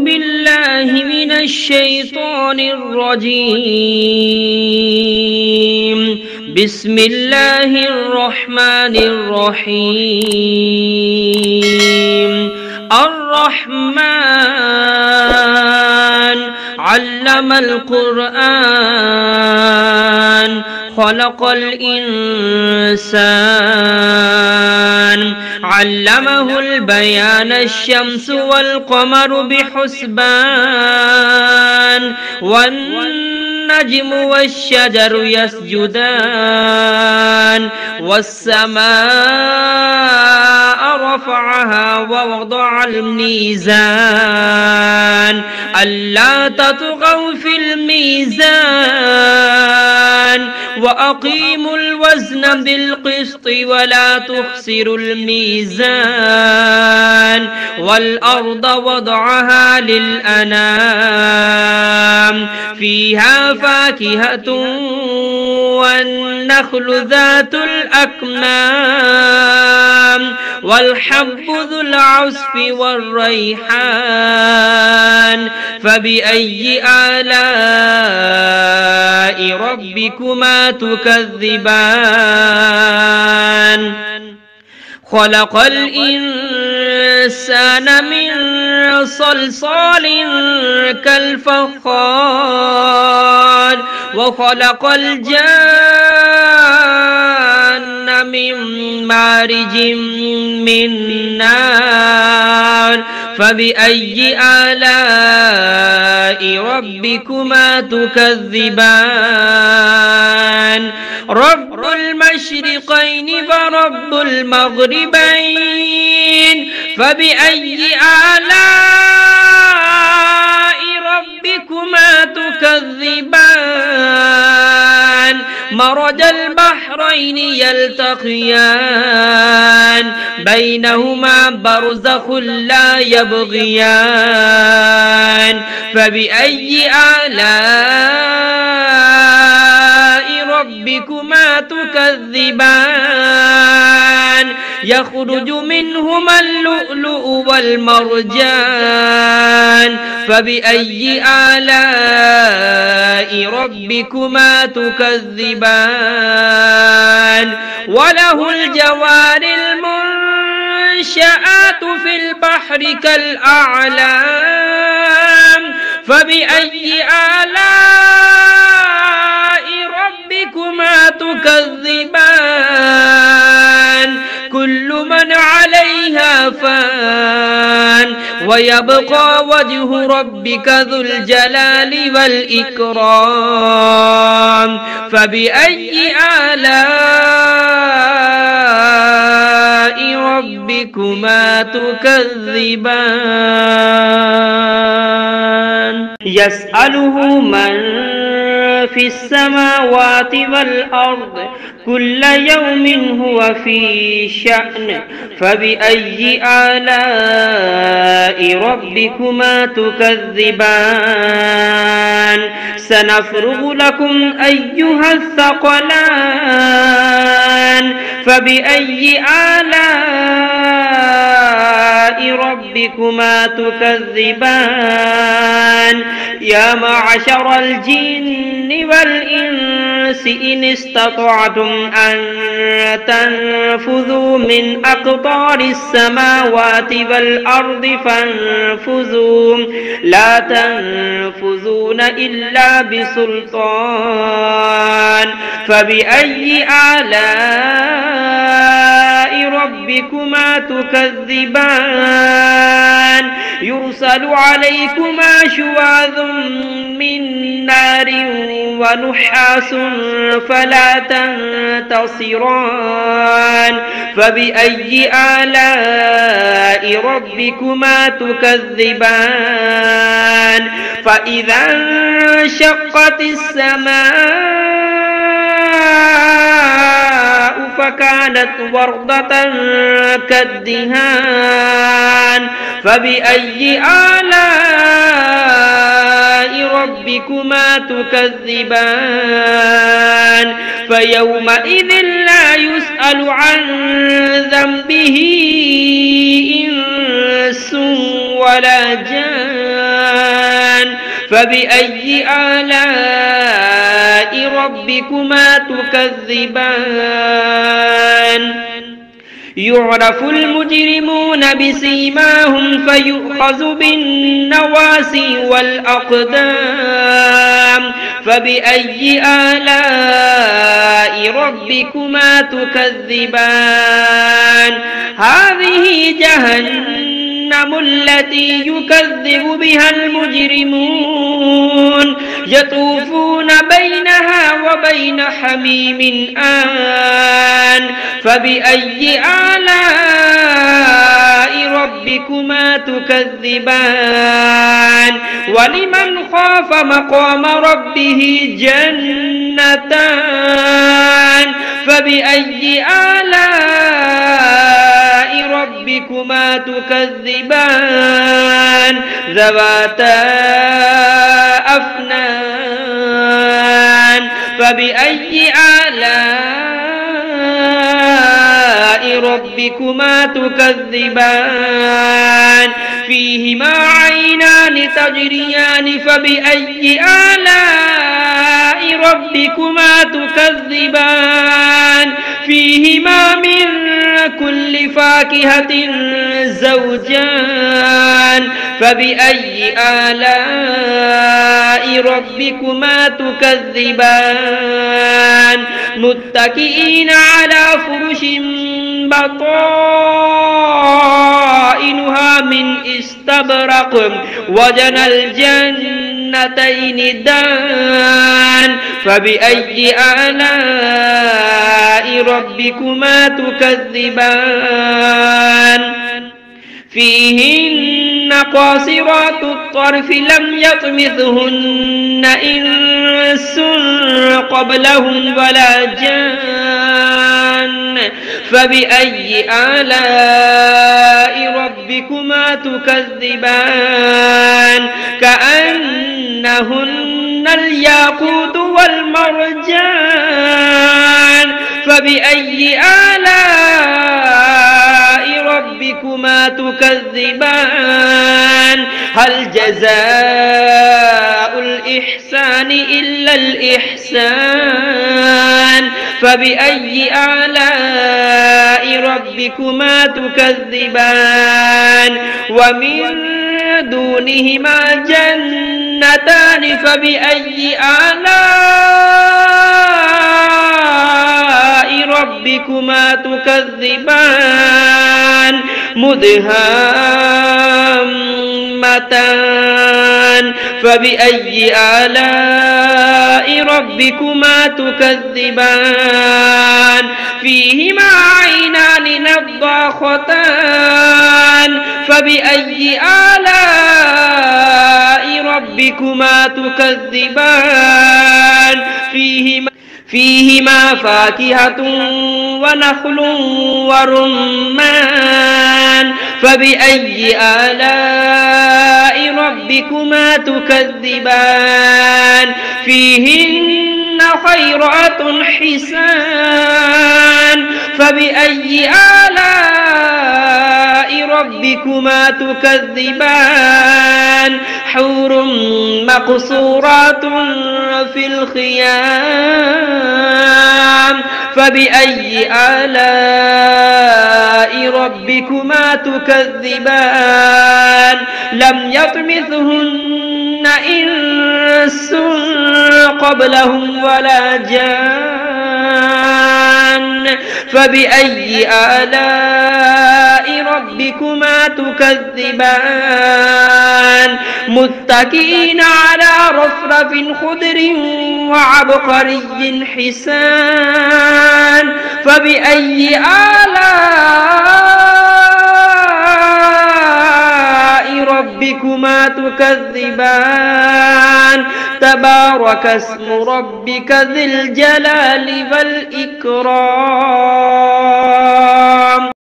بالله من الشيطان الرجيم. بسم الله الرحمن الرحيم. الرحمن علم القرآن خلق الإنسان علمه البيان الشمس والقمر بحسبان والنجم والشجر يسجدان والسماء رفعها ووضع الميزان ألا تطغوا في الميزان وأقيموا الوزن بالقسط ولا تخسروا الميزان والأرض وضعها للأنام فيها فاكهة والنخل ذات الأكمام والحب ذو العصف والريحان فبأي آلاء ربكما تكذبان خلق الإنسان من صلصال كالفخار وخلق الجان من مارج من نار فبأي آلاء ربكما تكذبان رب المشرقين ورب المغربين فبأي آلاء ربكما تكذبان مرج البحرين يلتقيان بينهما برزخ لا يبغيان فبأي آلاء ربكما تكذبان يخرج منهما اللؤلؤ والمرجان فبأي آلاء ربكما تكذبان وله الجوار المنشآت في البحر كالأعلام فبأي آلاء ربكما تكذبان كل من عليها فان ويبقى وجه ربك ذو الجلال والإكرام فبأي آلاء ربكما تكذبان يسأله من في السماوات والأرض كل يوم هو في شأن فبأي آلاء ربكما تكذبان سنفرغ لكم أيها الثقلان فبأي آلاء ربكما تكذبان يا معشر الجن والإنس إن استطعتم أن تنفذوا من أقطار السماوات والأرض فانفذوا لا تنفذون إلا بسلطان فبأي آلاء ربكما تكذبان يرسل عليكما شواظ من نار ونحاس فلا تنتصران فبأي آلاء ربكما تكذبان فإذا انشقت السماء فكانت وردة كالدهان فبأي آلاء ربكما تكذبان فيومئذ لا يسأل عن ذنبه إنس ولا جان فبأي آلاء ربكما تكذبان يعرف المجرمون بسيماهم فيؤخذ بالنواسي والأقدام فبأي آلاء ربكما تكذبان هذه جهنم التي يكذب بها المجرمون يطوفون بينها وبين حميم آن فبأي آلاء ربكما تكذبان ولمن خاف مقام ربه جنتان فبأي آلاء ربكما تكذبان ذواتا أفنان فبأي آلاء ربكما تكذبان فيهما عينان تجريان فبأي آلاء ربكما تكذبان فيهما من كل فاكهة زوجان فبأي آلاء ربكما تكذبان متكئين على فرش بطائنها من استبرق وجنى الجنتين دان فبأي آلاء ربكما تكذبان فيهن قاصرات الطرف لم يطمثهن إنس قبلهم ولا جان فبأي آلاء ربكما تكذبان كأنهن الياقوت والمرجان فبأي آلاء ربكما تكذبان هل جزاء الإحسان إلا الإحسان فبأي آلاء ربكما تكذبان ومن دونهما جنتان فبأي آلاء ربكما تكذبان مدهامتان فبأي آلاء ربكما تكذبان فيهما عينان نضاختان فبأي آلاء ربكما تكذبان فيهما فاكهة ونخل ورمان فبأي آلاء ربكما تكذبان فيهن خيرات حسان فبأي آلاء ربكما تكذبان حور مقصورات في الخيام فبأي آلاء ربكما تكذبان لم يطمثهن إنس قبلهم ولا جان فبأي آلاء ربكما تكذبان متكئين على رفرف خضر وعبقري حسان فبأي آلاء ربكما تكذبان تبارك اسم ربك ذي الجلال والإكرام.